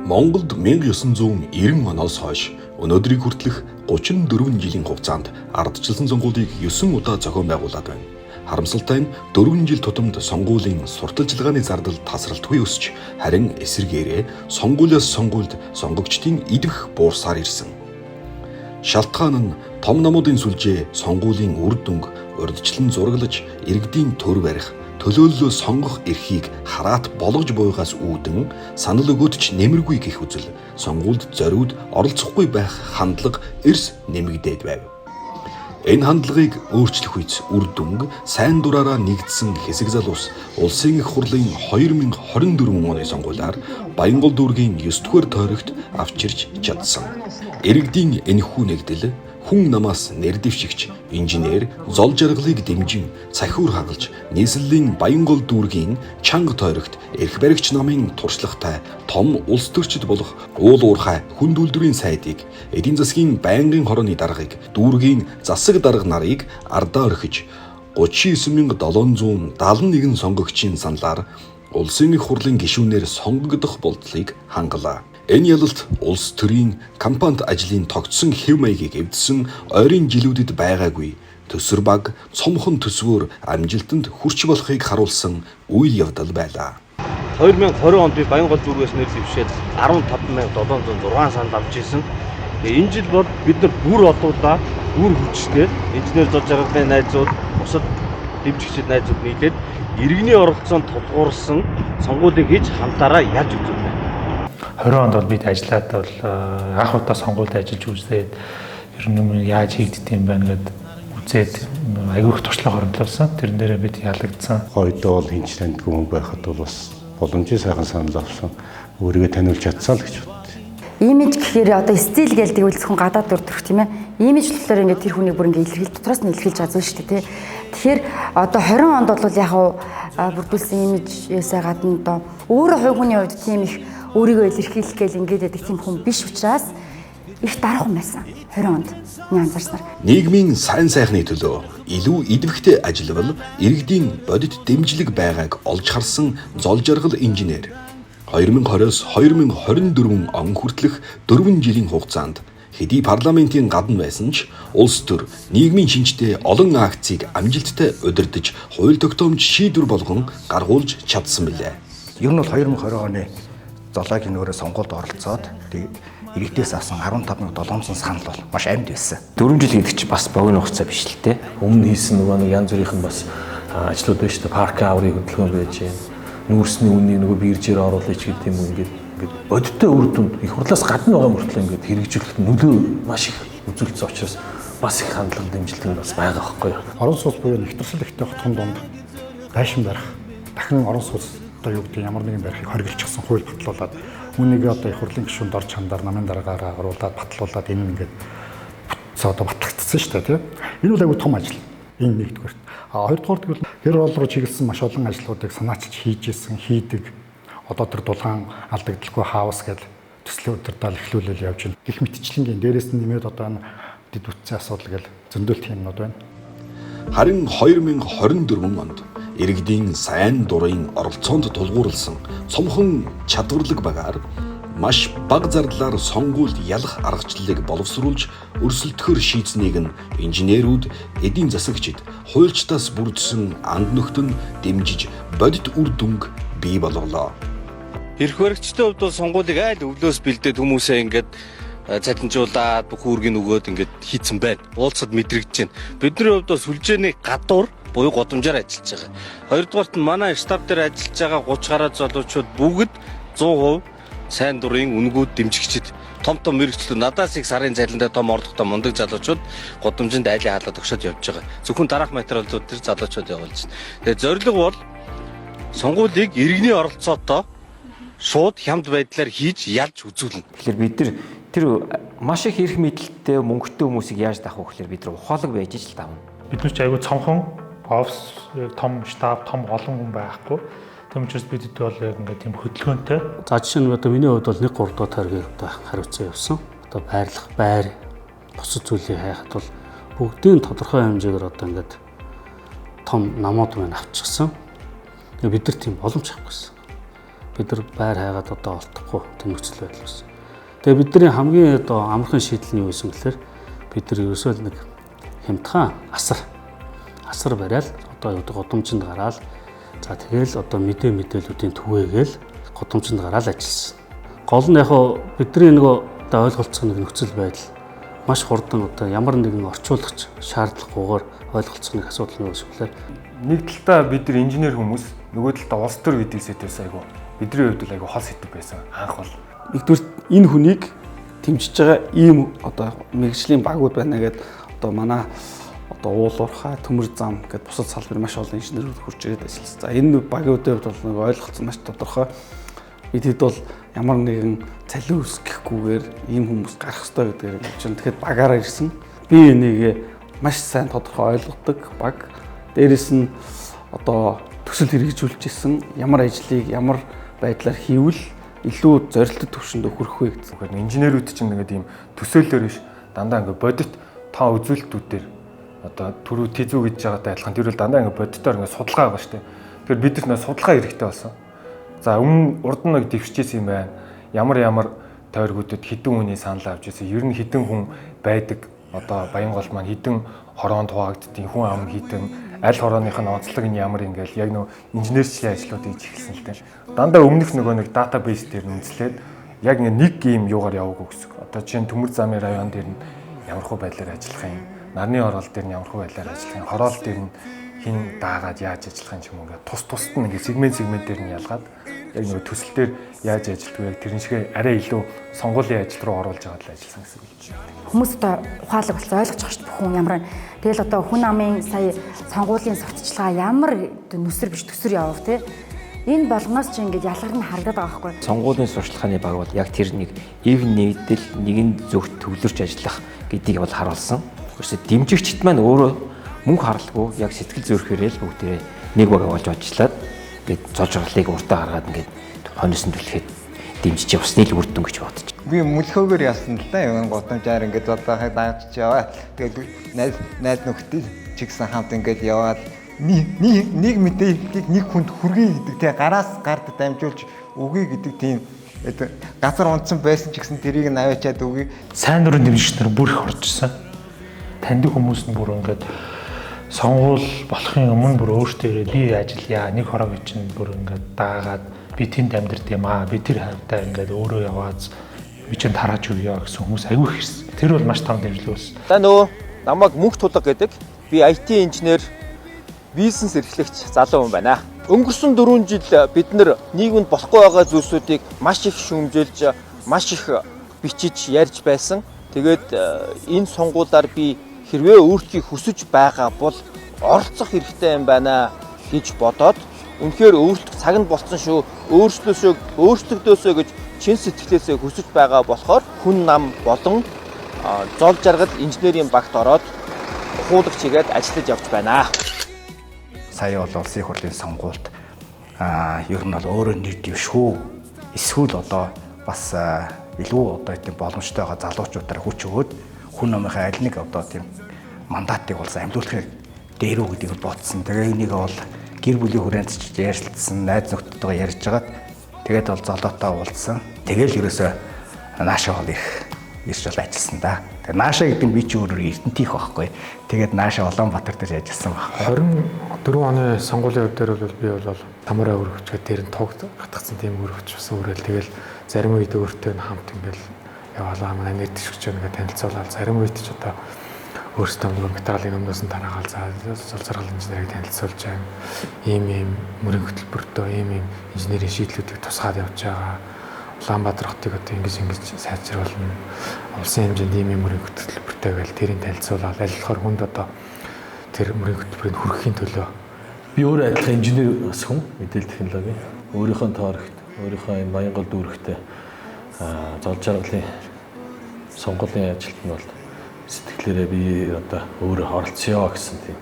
Монголд 1990 оноос хойш өнөөдрийг хүртэлх 34 жилийн хугацаанд ардчилсан сонгуулийг 9 удаа зохион байгуулад байна. Харамсалтай нь 4 жил тутамд сонгуулийн сурталчилгааны зардал тасралтгүй өсч, харин эсэргээрээ сонгуулиас сонгуульд сонгогчдын идэх буурсаар ирсэн. Шалтгаан нь том намуудын сүлжээ сонгуулийн үр дүнг урьдчилан зураглаж, иргэдийн төр барих, төлөөллөө сонгох эрхийг хараат болгож буйгаас үүдэн санал өгөөдч нэмэргүй гэх үзэл сонгуульд зориуд оролцохгүй байх хандлага эрс нэмэгдээд байв. Энэ хандлагыг өөрчлөх үйс үр дүнг сайн дураараа нэгдсэн хэсэг залуус улсын их хурлын 2024 оны сонгуулиар Баянгол дүүргийн 9-р тойрогт авчирч чадсан. Иргэдийн энэхүү нэгдэл хүн намаас нэр дэвшигч, инженер, зол жаргалыг дэмжин цахиур хагалж, нийслэлийн Баянгол дүүргийн чанга тойрогт эрх баригч намын туршлагатай том улс төрчид болох уул уурхай хүнд үйлдвэрийн сайдыг, эдийн засгийн байнгын хорооны даргыг, дүүргийн засаг дарга нарыг ардаа орхиж 39,771 сонгогчийн саналаар улсын их хурлын гишүүнээр сонгогдох болдлыг хангалаа. Энэ ялалт улс төрийн кампанит ажлын тогтсон хэв маягийг эвдсэн ойрын жилүүдэд байгаагүй төсвөр баг цомхон төсвөөр амжилтанд хүрч болохыг харуулсан үйл явдал байлаа. 2020 онд би Баянгол дүүргээс нэр дэвшээд 15,706 санал авч ирсэн. Энэ жил бол бид нар бүр олуулаа, бүр хүчтэй инженер зол жаргалын найзууд, бусад дэмжигчид найзууд нийлээд иргэний оролцоонд тулгуурсан сонгуулийг хийж хамтаараа ялж үзүүлнэ. 20 онд бол бид ажиллаад бол анх удаа сонгуульд ажиллаж үзээд ер нь яаж хийгддэг юм байна гэд үзээд аягүй их туршлага оруулсан. Тэрэн дээрээ бид ялагдсан. Хойдоо бол хинч тандгүй хүн байхад бол бас боломжтой сайхан санал авсан. Өөрийгөө таниулж чадсан л гэж боддог. Имиж гэхээр одоо стил гэлдэг үлсхэн гадаад дүр төрх тийм ээ. Имиж болохоор ингээд тэр хүний бүр ингээд илэрхийлж дотроос нь илэрхийлж байгаа зүйл шүү дээ тий. Тэгэхээр одоо 20 онд бол яг бүрдүүлсэн имижээсээ гадна одоо өөрөө хувь хүний хувьд тийм их өөрийгөө илэрхийлэх гээл ингээд байдаг тийм хүн биш учраас их дарахан байсан 20 онд анзаарснаар. Нийгмийн сайн сайхны төлөө илүү идэвхтэй ажиллавал иргэдийн бодит дэмжлэг байгааг олж харсан зол жаргал инженер 2020-с 2024 он хүртэлх 4 жилийн хугацаанд хэдий парламентын гадна байсан ч улс төр нийгмийн шинжтэй олон акцийг амжилттай удирдах хууль тогтоомж шийдвэр болгон гаргуулж чадсан билээ. Ер нь бол 2020 оны золоогийн өөрөө сонгуульд оролцоод иргэдээс авсан 15,700 санал бол маш амьд байсан. 4 жил гэдэг чинь бас богино хугацаа биш л те. Өмнө хийсэн нөгөө нэг янз бүрийнх нь бас ажлууд байна шүү дээ. Парк аврыг хөдөлгөөн байж байна. Нүүрсний үннийг нөгөө биржээр оруулах гэдэг юм уу ингээд бодиттой үр дүнд их хурлаас гадна байгаа мөртлөө ингээд хэрэгжүүлэхэд нөлөө маш их үзүүлсэн учраас бас их хандлага дэмжлэг нь бас байгаа байхгүй юу. Орон сууц буюу нэгтрсэл ихтэй хотхон донд гайшин барих, дахин орон сууц одоо юу гэдэг ямар нэгэн барихыг хоригдчихсан хууль батлуулаад үүнийг одоо их хурлын гишүүнд орж чандар намын дараагаараа оруулаад батлуулаад энэ ингээд одоо батлагдсан шүү дээ тийм. Энэ бол айгүй том ажил. Энэ нэгдүгээр. Хоёрдугаар гэвэл гэр орол руу чиглэсэн маш олон ажлуудыг санаачилж хийж исэн, хийдэг. Одоо тэр дулаан алдагдaltaгүй хаус гэдэг төслийн удирдал эхлүүлэл явж байна. Гэх мэтчлэнгийн дээрээс нь нэмээд одоо энэ дэд бүтцийн асуудал гэж зөндөлт юмнууд байна. Харин 2024 онд иргэдийн сайн дурын оролцоонд тулгуурласан цомхон чадварлаг багаар маш бага зардлаар сонгуульд ялах аргачлалыг боловсруулж өрсөлдөхөр шийдсэнийг нь инженерүүд, эдийн засагчид, хуульчдаас бүрдсэн анд нөхдөд дэмжиж бодит үр дүнг бий болголоо. Эрх баригчдын хувьд бол сонгуулийг айл өвлөөс бэлдээд хүмүүсээ ингээд цалинжуулаад бүх үүргийг өгөөд ингээд хийцэн байна. Уулзаад мэдрэгдэж байна. Бидний хувьд бол сүлжээний гадуур буюу годамжаар ажиллаж байгаа. Хоёрдугаарт нь манай штаб дээр ажиллаж байгаа 30 гаруй залуучууд бүгд 100% сайн дурын үнгүүд дэмжигчид том мэрэгчлүүд надаас их сарын цалинтай том орлоготой мундаг залуучууд годамжинд айлын хаалга тогшоод явж байгаа. Зөвхөн дараах материалууд төр залуучууд явуулж байна. Тэгээд зорилго бол сонгуулийг иргэний оролцоотой шууд хямд байдлаар хийж ялж үзүүлнэ. Тэгэхээр бид тэр маш их эрх мэдэлтэй мөнгөтэй хүмүүсийг яаж давах вэ гэхээр бид нар ухаалаг байж л давна. Бид нар ч аягүй цомхон офс том штаб том олон хүн байхгүй. Тийм учраас бидэд бол яг ингээд тийм хөдөлгөөнтэй. За жишээ нь одоо миний хувьд бол 1-3 дугаар тойргийн одоо хариуцсан явсан. Одоо байрлах, байр, бусад зүйлийг хайхад бол бүгдийн тодорхой хэмжээгээр одоо ингээд том намууд маань авчихсан. Тэгээ бид нар тийм боломж авах гэсэн. бид нар байр хайгаад одоо олдохгүй тийм нөхцөл байдал байсан. Тэгээ бидний хамгийн одоо амархан шийдэл нь юу байсан гэхээр бид нар ерөөсөө л нэг хямдхан асар барайл одоо юу гэдэг годомжинд гараад за тэгэл одоо мэдээллүүдийн түгээгээл годомжинд гараад ажилласан. Гол нь яг бидний нөгөө одоо ойлголцох нэг нөхцөл байдал маш хурдан одоо ямар нэгэн орчуулагч шаардлагагүйгээр ойлголцох нэг асуудал нь үүсвэлээ. Нэг талдаа бид нар инженер хүмүүс, нөгөө талдаа улс төр гэдэг сэдвээс айгу бидний хувьд л айгу хол сэдв байсан. Анх бол нэгдүгээр энэ хүнийг дэмжиж байгаа ийм одоо мэргэжлийн багууд байна гэдэг одоо манай одоо уулуурхай, төмөр зам гэдэг бусад салбарын маш олон инженерүүд хурж ирээд ажилласан. За энэ багийн хувьд бол нэг ойлгоцсон маш тодорхой. Бид хэд бол ямар нэгэн цалин үүсгэхгүйгээр ийм хүмүүс гарах ёстой гэдгээр чинь тэгэхэд багаараа ирсэн. Би энийг маш сайн тодорхой ойлгодог баг. Дээрээс нь одоо төсөл хэрэгжүүлж исэн ямар ажлыг ямар байдлаар хийвэл илүү зорилттой түвшинд хүрэх вэ гэсэн. Тэгэхээр инженерүүд чинь ингээд ийм төсөөллөөр биш дандаа ингээд бодит тоо үзүүлэлтүүдээр одоо түрүү тийзүү гэж байгаатай адилхан тэр бол дандаа ингээд бодитоор ингээд судалгаа байгаа шүү дээ. Тэгэхээр бид нар судалгаа хэрэгтэй болсон. За өмнө урд нь нэг дэвшижсэн юм байна. Ямар тойргуудад хідэн хүний санал авч ирсэн. Ер нь хідэн хүн байдаг. Одоо Баянгол маань хідэн хороонд хуваагддیں۔ Хүн ам хідэн аль хорооных нь онцлог нь ямар ингээл яг нөө инженерчлийн ажлуудыг эхэлсэн л дээ. Дандаа өмнөх нөгөө нэг датабейс дээр үндэслээд яг нэг ийм юугаар яваагүй гэсэн. Одоо жишээ нь Төмөр замын район дээр нь ямархуу байдлаар ажиллах юм. Нарны орол дээр нь ямархуу байдлаар ажиллах юм. Хороол дээр нь хин даагаад яаж ажиллах юм ингээд тус нь ингээд сегмент дээр нь ялгаад яг нөгөө төсөл дээр яаж ажилтгүй яг тэрэн шиг арай илүү сонгуулийн ажил руу оруулж аваад л ажилласан гэсэн үг. Хүмүүс одоо ухаалаг болсон ойлгож байгаа шүү дээ бүхэн ямар. Тэгэл одоо хүн амын сая сонгуулийн сурталчилгаа ямар нүсэр биш төсөр явав те. Энэ болгоноос чи ингээд ялгар нь харагдаад байгаа байхгүй. Сонгуулийн сурталчилгааны баг бол яг тэр нэг ив нэгдэл нэгэн зөвхт төвлөрч ажиллах гэдгийг бол харуулсан. Өөрөсөө дэмжигчд маань өөрөө мөнгө харлахгүй яг сэтгэл зүрхээрээ л бүгдээ нэг баг болж ажиллаад ингээд зол жарлыг уртаа гаргаад ингээд хоньсон түлхэд дэмжиж явсны л үр дүн гэж бодож. Би мөлхөөгөр яасан л да юм годомжаар ингээд зодоохыг дагаж яваад тэгээд найз нөхдөд ч гэсэн хамт ингээд яваад нэг мэдээллийг нэг хүнд хүргэе гэдэг тий гараас гард дамжуулж өгье гэдэг тийм газар унтсан байсан ч гэсэн тэрийг наваачаад өгье. Сайн дурын дэмжигч нар бүр их орж ирсэн. Таньдаг хүмүүс нь бүр ингээд сонгуул болохын өмнө бүр өөртөө ирээд би ажиллая нэг хорог чинь бүр ингээд даагаад би тэнд амьдард юм аа би тэр хавтаа ингээд өөрөө яваад би чинь тарааж өгье гэсэн хүмүүс аягүй их ирсэн. Тэр бол маш том дэмжлэг байсан. За нөгөө намайг Мөнх Тулга гэдэг би IT инженер бизнес эрхлэгч залуу хүн байна. Өнгөрсөн 4 жил бид нар нийгэмд болохгүй байгаа зүйлсүүдийг маш их шүүмжилж маш их бичиж ярьж байсан. Тэгээд энэ сонгуулиар би хэрвээ өөртөө хүсэж байгаа бол оролцох хэрэгтэй юм байна гэж бодоод үнэхээр өөртөө цаг нь болцсон шүү өөрсдөөсөө гэж чин сэтгэлээсээ хүсэж байгаа болохоор хүн нам болон зол жаргал инженерийн багт ороод хуулагч хийгээд ажиллаж явж байна. Сая бол улсын их хурлын сонгуульд ер нь бол өөрөө нэр дэвшгүй эсвэл одоо бас илүү одоо тийм боломжтой байгаа залуучуудаар хүч өгөөд хүн намынхаа аль нэг одоо тийм мандатыг болсон амьдуулахыг дээрүү гэдгийг бодсон. Тэгээ энийг бол гэр бүлийн хүрээнд ярьсан, найз нөхдөдөө ярьж хагаад тэгээд бол золоотоо уулзсан. Тэгэл ерөөсөө наашаа бол их ирж бол ажилласан да. Тэгээ наашаа гэдэг нь би ч өөрөө Эрдэнэтийнх байхгүй. Тэгээд наашаа Улаанбаатар дээр ажилласан баг. 24 оны сонгуулийн үед дээр бол би бол тамаараа өргөчгээд дээр нь туг гатгсан тийм өргөч бас өөрөөл тэгэл зарим үед өөртөө хамт ингээл яваалаа манай нийт төшгч нэгэ танилцуулаад зарим үед ч одоо өөрсдөө нэг материалын өмнөөс нь тараагаал зол заргал инженерийг танилцуулж байгаа ийм мөрийн хөтөлбөртөө ийм инженерийн шийдлүүдийг тусгаад явж байгаа. Улаанбаатар хотыг одоо ингэж сайжруулна. Улсын хэмжээнд ийм мөрийн хөтөлбөртэй байл тэрийг танилцуулаад аль болохоор хүнд одоо тэр мөрийн хөтөлбөрөнд хүрэхийн төлөө би өөрөө адилхан инженер бас хүн мэдээлэл технологи өөрийнхөө тоорогт өөрийнхөө энэ Баянгол дүүрэгтээ зол жаргалын сонгуулийн ажилд нь бол сэтгэлээрээ би одоо өөрөө оролцъё гэсэн тийм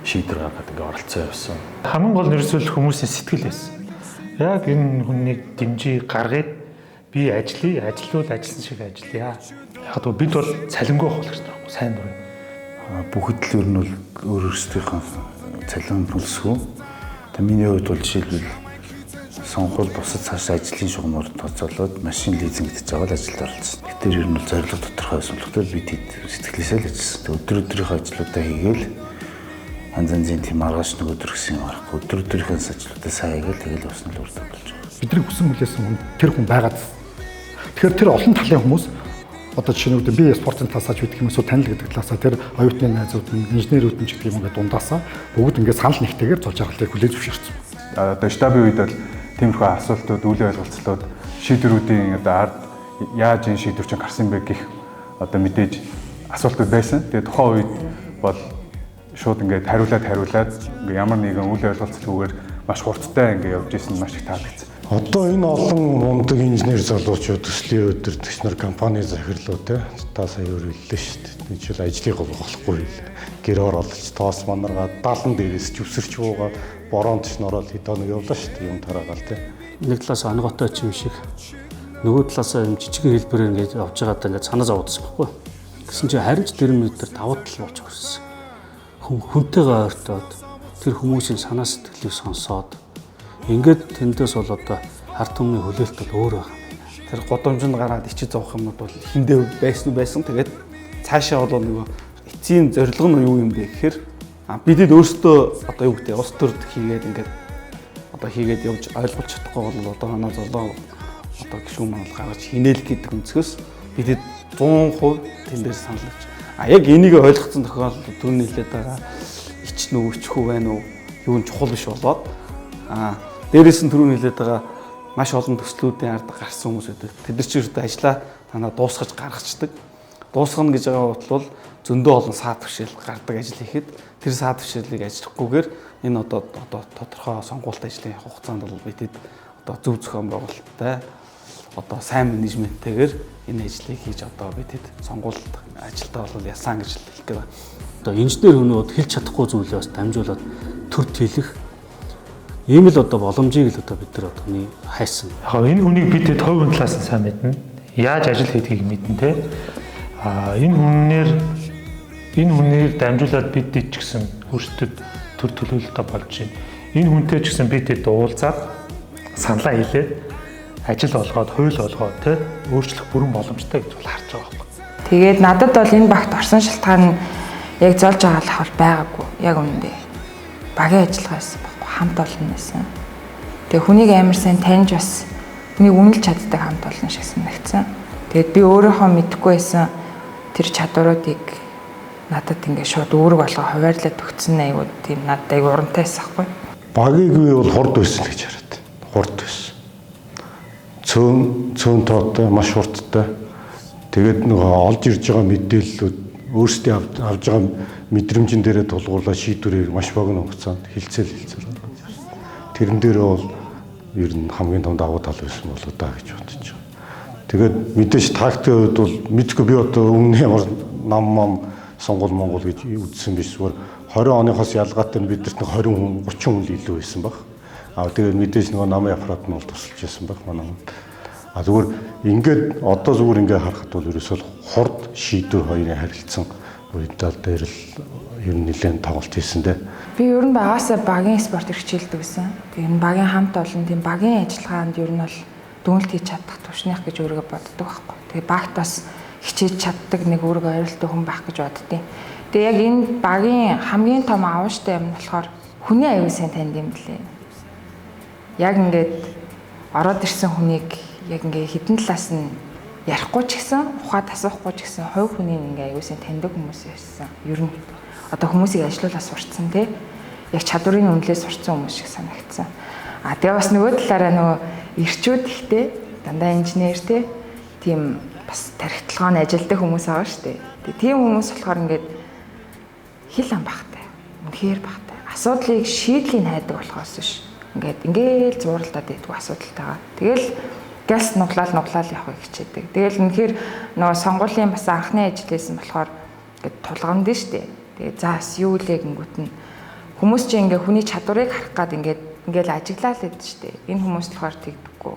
шийдвэр гаргаад ингээ оролцоо явсан. Хамгийн гол нэрсэл хүмүүсийн сэтгэл байсан. Яг энэ хүнийг дэмжиж гаргаад би ажиллавал ажилласан шиг ажиллая. Яг нь бид бол цалингүй болох хэрэгтэй байхгүй сайн дурын. Бүгд л ер нь бол өөрсдийнхөө цалин төлсгөө. Миний хувьд бол жишээлбэл сонгуул бусад цааш ажлын шугамаар тооцоолоод машин лизинг гэж байгаа л ажилд оролцсон. Тэгэхээр ер нь бол зорилго тодорхой байсан. Тэгэхээр бид сэтгэлээсээ л ажилласан. Өдөр өдрийнхөө ажлуудаа хийгээл янз янзын тийм маргааш нэг өдөр гэсэн юм аргагүй. Өдөр өдрийнхөө ажлуудаа сайн хийгээл тэгэл явсан л үрдэ болж байгаа. Бидний хүсэн хүлээсэн хүн тэр хүн байгаад. Тэгэхээр тэр олон талын хүмүүс одоо жишээ нь би спортын талаас ч гэдэг юм эсвэл танил гэдэг талаасаа тэр оюутны найзууд нь инженерүүд нь ч гэдэг юм ингээд дундаасаа бүгд ингээд санал нэгтэйгээр золж аргалтыг хүлээж зөвшөөрсөн. Одоо штабын үед бол тиймэрхүү асуултууд, үйл ойлголцлууд, шийдвэрүүдийн одоо ард яаж энэ шийдвэр чинь гарсан бэ гэх одоо мэдээж асуултууд байсан. Тэгээд тухайн үед бол шууд ингээд хариулаад ингээд ямар нэгэн үйл ойлголцлгүйгээр маш хурдтай ингээд явж исэн маш их таалагдсан. Одоо энэ олон мундаг инженер залуучууд төслийн өдөртөгч нар компани захирлуу те та сая өрүүллээ шүү дээ. Нэг жил ажлыг болохгүй гэр оролцож тоос манаргаа 70 дээрээс ч өсөрч буугаад бороонд ч нороод хэд хоног явлаа шүү дээ юм тараагаал те. Нэг талаас онготой ч юм шиг нөгөө талаас юм жижигэн хэлбэрээр ингээд явж байгаадаа ингээд санаа зовдсон байхгүй. Гэсэн чинь харин ч тэр мэдэр давуу тал болж өгсөн. Хүнтэйгээ ойртоод тэр хүмүүсийн санаа сэтгэлийг сонсоод ингээд тэндээс бол одоо ард түмний хүлээлт бол өөр байна. Тэр годомжинд гараад ичиж зовх юмнууд бол хиндээ байсан. Тэгээд цаашаа бол нөгөө эцсийн зорилго нь юу юм бэ гэхээр бидэд өөрсдөө одоо юу гэдэг ус төрд хийгээд явж ойлгуулж чадахгүй бол одоо манай золоо одоо гişүүн маань гаргаж хинээл гэдэг өнцгөөс бидэд 100% тэндээс санал өгч. Яг энийг ойлгоцсон тохиолдолд түрүүний хэлээд байгаа ичнэ үү, ичхүү байна уу, юу нь чухал биш болоод дээрээс нь түрүүний хэлээд байгаа маш олон төслүүдийн ард гарсан хүмүүс байдаг. Тэд нар ч өөртөө ажиллаа танаа дуусгаж гаргацдаг. Дуусгана гэж байгаа бол зөндөө олон саад төвшил гардаг ажил хийхэд тэр саад төвшилийг ажиллахгүйгээр энэ одоо тодорхой сонгуульт ажлын хугацаанд бол бидэд одоо зөв зохион байгуулалттай одоо сайн менежменттэйгээр энэ ажлыг хийж одоо бидэд сонгуульт ажилдаа бол ясан гэж хэлэх гээд байна. Одоо инженер хүмүүд хэлж чадахгүй зүйлээ бас дамжуулаад төр тэлэх ийм л одоо боломжийг л одоо бид нар одоо хайсан. Яг энэ хүнийг бид төвийн талаас нь сайн мэднэ. Яаж ажил хийдгийг мэднэ те. Энэ хүнээр дамжуулаад бид ч гэсэн өөрсдөд төр төлөвлөлтөд болж байна. Энэ хүнтэй ч гэсэн бид уулзаад саналаа хэлээд ажил олгоод, хууль олгоод те өөрчлөх бүрэн боломжтой гэж бол харж байгаа байхгүй. Тэгээд надад бол энэ багт орсон шалтгаан нь яг золж агаалах бол байгаагүй. Яг үнэндээ. Багийн ажиллагаа байсан байхгүй. Хамт олон байсан. Тэгээ хүнийг амар сайн таньж бас хүнийг үнэлж чаддаг хамт олон шиг санагдсан. Тэгээд би өөрийнхөө мэдэхгүй байсан тэр чадваруудыг надад ингээд шууд үүрэг болгоо хуваарлаад өгсөн айгуу тийм надад айгуу урамтай байсан байхгүй. Багийг би бол хурд байсан гэж хараад. Хурд байсан. Цөөн тоотой, маш хурдтай. Тэгээд нөгөө олж ирж байгаа мэдээллүүд өөрсдөө авж байгаа мэдрэмжэн дээрээ тулгуурлаа шийдвэрийг маш богино хугацаанд хилцээл. Тэрэн дээрээ бол ер нь хамгийн том давуу тал байсан болоо да гэж бодож байгаа. Тэгээд мэдээж тактикийн хувьд бол мэдгүй би одоо өмнө ямар нам сонгол Монгол гэж үзсэн биш зүгээр 20 оныхоос ялгаатай бидэрт 20 хүн 30 хүн илүү байсан баг. Тэгээд мэдээж нөгөө намын аппарат нь бол тусалж байсан баг манай хүн. Зүгээр ингээд одоо зүгээр ингээд харахад бол ерөөсөө хурд шийдвэр хоёрын харилцан үедэл дээр л ер нь нэлээд тоглолт хийсэн дээ. Би ер нь багаасаа багийн спорт хичээлдэг гэсэн. Тэгээд энэ багийн хамт олон тийм багийн ажиллагаанд ер нь бол дүнэлт хийж чадах төвшнийх гэж өөрийгөө боддог байхгүй. Тэгээд багт бас хичээж чаддаг нэг өөрийгөө ойролтой хүн байх гэж боддیں۔ Тэгээд яг энэ багийн хамгийн том авууштай юм болохоор хүний аюул сайн танд юм блэ. Яг ингээд ороод ирсэн хүнийг яг ингээ хідэн талаас нь ярихгүй ч гэсэн, ухаад асуухгүй ч гэсэн хувь хүний ингээ аюул сайн таньдаг хүмүүс байсан. Ер нь одоо хүмүүсийг ажилуулаад сурцсан тий. Яг чадварын үнэлээс сурцсан хүмүүс шиг санагдсан. Тэгээ бас нөгөө талаараа нөгөө ирчүүд ихтэй дандаа инженер тий. Тийм бас тархитлагын ажилдаг хүмүүс байгаа шүү дээ. Тийм хүмүүс болохоор ингээд хил ам багтай. Үнэхээр багтай. Асуудлыг шийдлийг хайдаг болохоос биш. Ингээл зууралдаад байдгүй асуудалтайгаа. Тэгэл гэлс нуглаал явахыг хичээдэг. Тэгэл үнэхээр нөгөө сонгуулийн бас анхны ажил хийсэн болохоор ингээд тулгамд нь шүү дээ. Тэгээ заас юу лээ гингүүт нь хүмүүс чинь ингээ хүний чадварыг харах гад ингээл ажиглаа л гэдэг шүү дээ. Энэ хүмүүс болохоор тэгдэггүй.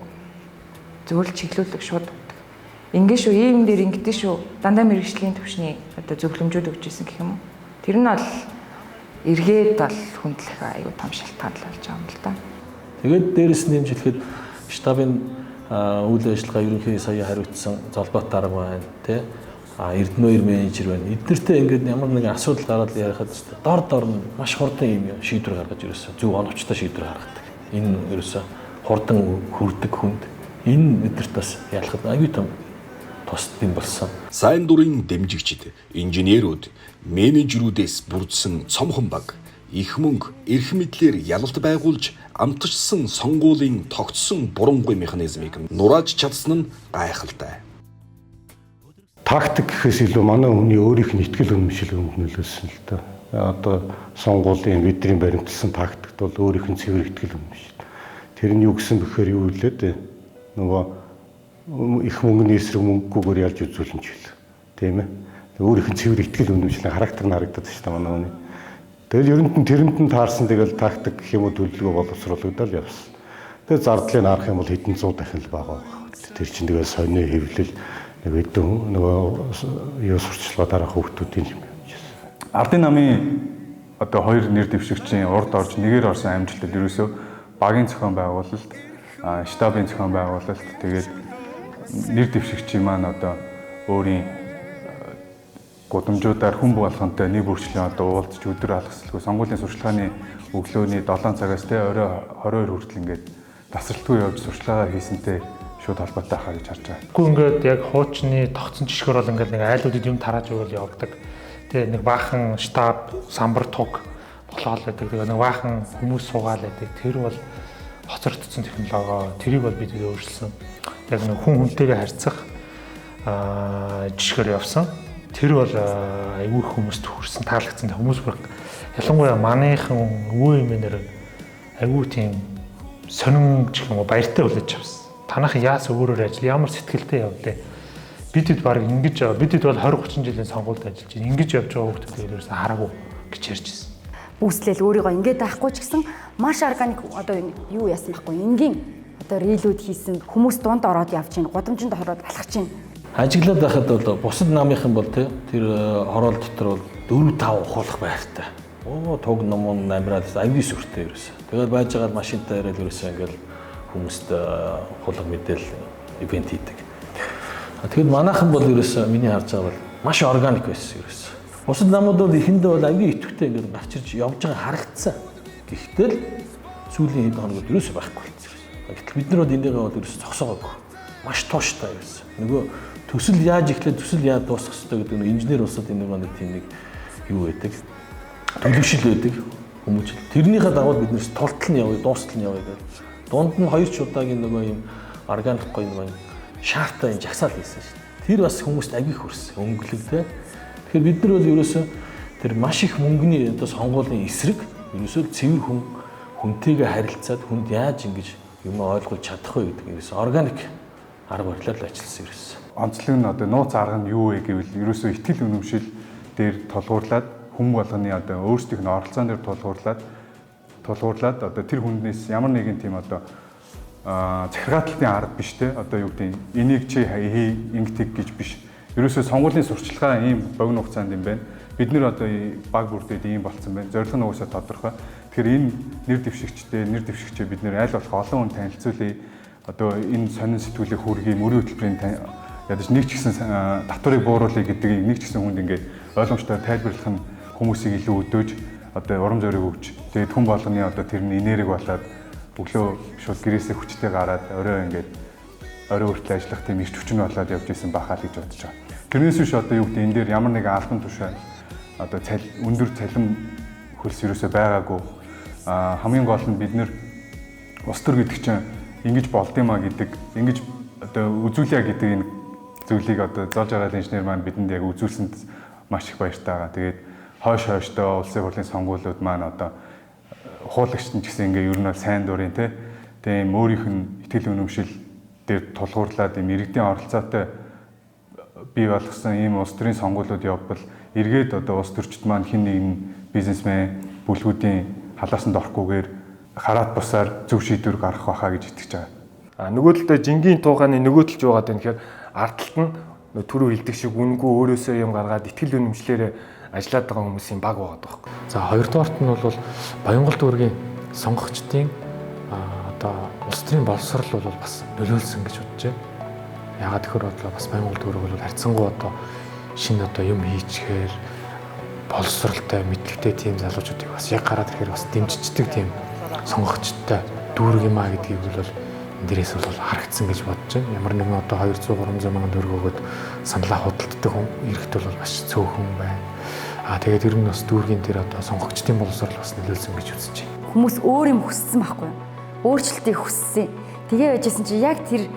Зөвлөж чиглүүлэг шууд өгдөг. Ингээ шүү ийм дээр ингэдэж шүү. Дандаа мэрэгжлийн төвшний одоо зөвлөмжүүд өгч ирсэн гэх юм уу. Тэр нь бол эргээд бол хүндлэх аюу том шалтгаан л болж байгаа юм л да. Тэгээд дээрэс нь хэмжүүлэхэд штабын үйл ажиллагаа ерөнхий сая хариуцсан золбот дарга байна тий. Эрдэнэ менежер байна. Эднэртэй ингээд ямар нэгэн асуудал гараад ярихад дор нь маш хурдан юм шийдвэр гаргаж ирсэн. Зөв оновчтой шийдвэр гаргадаг. Энэ ерөөсө хурдан хүрдэг хүнд энэ эднэрт бас ялахад аюу тум тусдсан болсон. Сайн дурын дэмжигчид, инженерүүд, менежерүүдээс бүрдсэн цомхон баг их мөнгө, эрх мэдлэр ялалт байгуулж амтжсан сонгуулийн тогтсон бурангүй механизмыг нурааж чадсан нь гайхалтай. Тактик гэхээс илүү манай хүний өөрийнх нь итгэл үнэмшил нөлөөлсөн л да. Одоо сонгуулийн бидний баримталсан тактикт бол өөрийнх нь цэвэр итгэл үнэмшил. Тэр нь юу гэсэн бэхээр юу вэ? Нөгөө их мөнгөний эсрэг мөнгөгүйгээр ялж үзүүлнэ ч үл. Тийм ээ. Өөрийнх нь цэвэр итгэл үнэмшил характер нь харагдаад шүү дээ манай хүний. Тэгэл ерөнд нь тэрэнд нь таарсан тэгэл тактик гэх юм уу төлөвлөгөө боловсруулагдал явсан. Тэгээ зардлыг харах юм бол хэдэн 100 дахин л бага байна. Тэр чинь тэгээ сони хэвлэл нэг хэдэн нөгөө юу сурчлагаа дараах хүмүүсийн юм байна. Ардын намын одоо хоёр нэр дэвшигчийн урд орж нэгээр орсон амжилтад ерөөсөө багийн зохион байгуулалт, штабын зохион байгуулалт тэгээд нэр дэвшигчийн маань одоо өөрийн гудамжуудаар хүн болгонтой нэг бүрчлэн одоо уулзч өдөр алгасалгүй сонгуулийн сурчлагын өглөөний 7 цагаас те орой 22 хүртэл ингээд тасралтгүй явж сурчлагаа хийсэнтэй шууд холбоотой хаа гэж харж байгаа. Гэхдээ ингээд яг хуучны тогтсон жишгээр бол ингээд нэг айлуудад юм тарааж өгөөл явдаг. Тэгээ нэг баахан штаб, самбар туг болоод байдаг. Тэгээ нэг баахан хүмүүс суугаал байдаг. Тэр бол хоцрогдсон технологи. Тэрийг бол бид өөрчилсөн. Яг нэг хүн хүнтэйгээ харьцах жишгээр явсан. Тэр бол айгүй хүмүүст хүрсэн, таалагдсан. Хүмүүс бүр ялангуяа манайхан өвөө эмээнэр айгүй тийм сонин гэх юм уу баяртай хүлээж авсан. Танайхан яас өөрөөр ажил ямар сэтгэлтэй явдээ. Бидэд баг ингэж бидэд бол 20 30 жилийн сонгуульд ажиллаж байна. Ингэж явж байгаа хүмүүстэй ерөөсөө хараагүй гэж ярьж ирсэн. Үүслэл өөрийгөө ингэж байхгүй ч гэсэн маш органик одоо юу яасан байхгүй. Энгийн одоо рилүүд хийсэн хүмүүс дунд ороод явж байна. Гудамжинд ороод алхаж байна. Ажиглаад байхад бол бусад намынхан бол тэр хороол дотор бол 4-5 ухуулах байртай. Туг ном амираад аюу сүртэй ерөөсөө. Тэгээд байж байгаа машинтай яриад ерөөсөө ингээл хүмүүст хулга мэдээл ивент хийдэг. Тэгэхэд манайхан бол ерөөсөө миний харж байгаа бол маш органик байсан ерөөсөө. Бусад намууд бол эхэндээ бол аюу идэвхтэй ингээд авчирч явж байгаа харагдсан. Гэхдээ л сүүлийн хэд хоногт ерөөсөө байхгүй болсон. Гэтэл бид нар бол энийгээ бол ерөөсөө зогсоогоогүй. Маш тууштай байсан. Нөгөө төсөл яаж эхлээд төсөл яаж дуусах хэрэгтэй гэдэг нь инженер улсад энэ нэг тийм нэг юу байдаг. Төлөвшил байдаг хүмүүс. Тэрнийхээ дагуу бид нэрс тултал нь явъя, дуустал нь явъя гэдэг. Дунд нь 2 удаагийн нөгөө юм органик гоё нэг шаартай юм жагсаал хийсэн шүү дээ. Тэр бас хүмүүст агиг хүрсэн. Өнгөлөгтэй. Тэгэхээр бид нар бол ерөөсөө тэр маш их мөнгөний одоо сонгуулийн эсрэг ерөөсөө цэвэр хүнтэйгээ харилцаад хүнд яаж ингэж юм ойлгуулж чадах вэ гэдэг ерөөсөө органик арга барилаар л ажилласан ерөөсөө. Онцлог нь одоо нууц арга нь юу вэ гэвэл ерөөсөө итгэл үнэмшил дээр тулгуурлаад хүн болгоны одоо өөрсдийнх нь оролцоон дээр тулгуурлаад одоо тэр хүнээс ямар нэгэн тийм одоо захиргаалтын арга биш те одоо юу гэдэг энийг чи хий ингэдэг гэж биш. Ерөөсөө сонгуулийн сурчлагаа ийм богино хугацаанд юм байна. Бид нэр одоо баг бүрдээд ийм болцсон байна. Зорилго нь уусаа тодорхой. Тэгэхээр энэ нэр дэвшигчээ бид нэр аль болох олон хүн танилцуулъя. Одоо энэ сонин сэтгүүлийн хүргэе, мөрийн хөтөлбөрийн ядаж нэг ч гэсэн татварыг бууруулъя гэдгийг нэг ч гэсэн хүнд ингээд ойлгомжтой тайлбарлах нь хүмүүсийг илүү өдөөж одоо урам зориг өгч тэгээд хүн болгоны одоо тэр нь энерги болоод өглөө шууд гэрээсээ хүчтэй гараад орой хүртэл ажиллах тийм ирч хүчин болоод явж исэн бахаа л гэж бодож байгаа. Тэрнээс биш одоо юу гэдэг энэ дээр ямар нэгэн албан тушаал одоо өндөр цалин хөлс ерөөсөй байгаагүй. Хамгийн гол нь бид нэр ус төр гэдэг чинь ингэж болд юмаа гэдэг ингэж одоо үзүүлье гэдэг энэ зүйлийг одоо зоолж байгаа инженер маань бидэнд яг үзүүлсэнд маш их баяртай байгаа. Тэгээд хойштой улсын хурлын сонгуулиуд маань одоо хуулагчд нь ч гэсэн ингээ ер нь сайн дурын тийм өөрийнх нь итгэл үнэмшил дээр тулгуурлаад юм иргэдийн оролцоотой бий болгосон ийм улс төрийн сонгуулиуд явбал эргээд одоо улс төрчид маань хин нэгэн бизнесмен бүлгүүдийн халаасанд орохгүйгээр хараат бусаар зөв шийдвэр гаргах байхаа гэж итгэж байгаа. Нөгөө талдаа жингийн туугааны нөгөө талж байгаад байна гэхээр ардталт нь түрүү хэлдэг шиг үнгүй өөрөөсөө юм гаргаад итгэл үнэмшлээрээ ажиллаад байгаа хүмүүсийн баг байгаа байхгүй. За хоёрдугаарт нь бол Баянгалт үүргийн сонгогчдын одоо улс төрийн боловсрол бол бас нөлөөлсөн гэж бодож байна. Ягаад гэхээр бодлоо бас Монгол дүүрэг бол харьцангуй одоо шинэ одоо юм хийчихээр боловсролтой мэдлэгтэй тийм залуучуудыг бас яг гараад ирэхээр бас дэмжиждэг тийм сонгогчтой дүүрэг юм а гэдгийг бол энэ дээрээс бол харагдсан гэж бодож байна. Ямар нэгэн одоо 200 300 мянган төгрөг өгөөд саналаа худалддаг хүн иргэд бол маш цөөхөн байна. Тэгээд ер нь бас дүүргийн дээр одоо сонгогчдын боловсрол бас нөлөөлсөн гэж үзэж байна. Хүмүүс өөр юм хүссэн байхгүй юу? Өөрчлөлтийг хүссэн. Тэгээ байжсэн чи яг тэр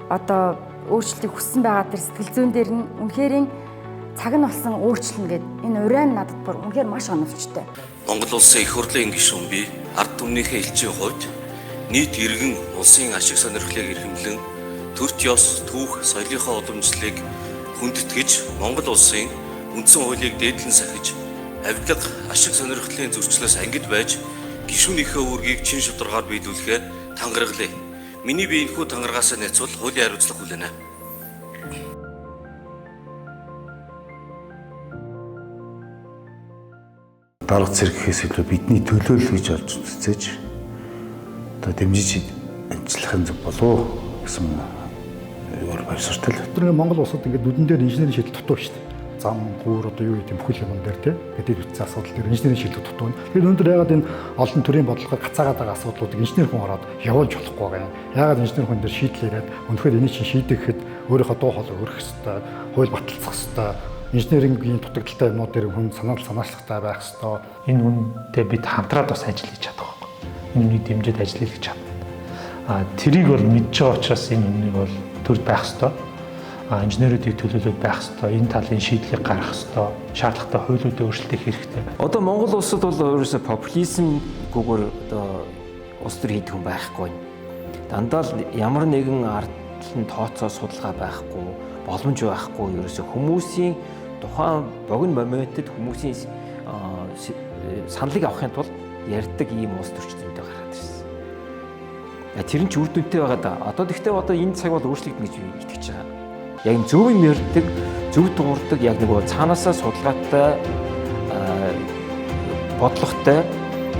одоо өөрчлөлтийг хүссэн байгаа тэр сэтгэл зүйн дээр нь үнэхээр цаг нь болсон өөрчлөлт гэдэг энэ урайн надад бүр үнэхээр маш оновчтой. Монгол улсын их хурлын гишүүн би ард түмнийхээ элчийн хувьд нийт иргэн улсын ашиг сонирхлыг эрхэмлэн төрч ёс, түүх, соёлынхаа уламжлалыг хүндэтгэж Монгол улсын үндсэн хуулийг дээдлэн сахиж авилга ашиг сонирхлын зөрчлөөс ангид байж гишүүнийхээ үүргийг чин шударгаар биелүүлэхээ тангаргалаа. Миний би энэхүү тангаргаасаа нэцвэл хуулийн хариуцлага хүлээнэ. Дарга зэрэгхээс илүү бидний төлөөлөл гэж олж үзэж одоо дэмжиж ажиллахын зөв болов гэсэн өөр баярсалтай л. Тэр Монгол улсад ингээд нүдэн дээр инженерийн шийдэл дутуу шүү дээ. Зам, гүүр одоо юу гэдэг бүхэл юм дээр тийм гэдэг үтсэн асуудал дээр инженерийн шийдэл дутуу. Тэгэхээр өнөөдөр ягаад энэ олон төрлийн бодлогоор гацаагаад байгаа асуудлуудыг инженер хүн ороод явуулж болохгүй байгаа юм. Ягаад инженер хүн дээр шийдэл яриад өнөхөр энийг чинь шийдэхэд өөрийнхөө дуу хоолой өргөх ёстой, хууль баталцах ёстой. Инженерингийн дутагдaltaй юмнууд дээр хүн санаачлагтай байх ёстой. Энэ үнэтэй бид хамтраад бас ажил хийж чадах байхгүй. Энэ үнийг дэмжиж ажил хийж чадна. Тэрийг бол мэдж байгаа учраас энэ үннийг бол төрд байх ёстой. Инженеруудыг төлөөлөд байх ёстой. Энэ талын шийдлийг гаргах ёстой. Шаардлагатай хуулиудыг өөрчлөлт хийх хэрэгтэй. Одоо Монгол улсад бол өөрөөсөө популизмгүйгээр одоо улс төр хийдэг хүн байхгүй. Дандаа л ямар нэгэн ардлын тооцоо судалгаа байхгүй, боломж байхгүй. Ерөөсөө хүмүүсийн тухайн богино моментэд хүмүүсийн саналыг авахын тулд ярьдаг ийм улс төрчдөндөө гараад ирсэн. Тэр нь ч үр дүнтэй байгаа да. Одоо тэгтээ одоо энэ цаг бол өөрчлөгдөн гэж итгэж байгаа. Яг энэ зөв юм ярьдаг, зөв дуурдаг, яг нэг цаанаасаа судалгаатай бодлоготой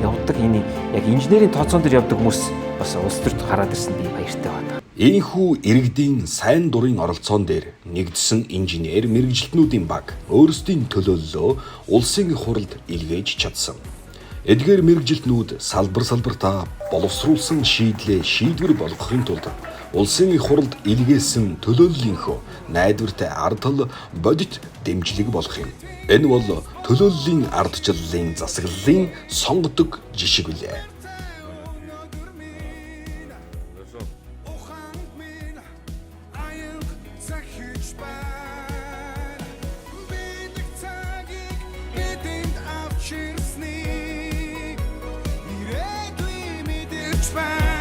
явдаг энэ яг инженерийн тооцоон дээр явдаг хүмүүс бас улс төрд гараад ирсэн би баяртай байна. Ийхүү иргэдийн сайн дурын оролцоон дээр нэгдсэн инженер мэрэгжилтнүүдийн баг өөрсдийн төлөөллөө улсын их хурлд илгээж чадсан. Эдгээр мэрэгжилтнүүд салбартаа боловсруулсан шийдлээ шийдвэр болгохын тулд улсын их хурлд илгээсэн төлөөллийнхөө найдвартай ардтал бодит дэмжлэг болох юм. Энэ бол төлөөллийн ардчлалын засаглалын сонгодог жишг билээ. Bye.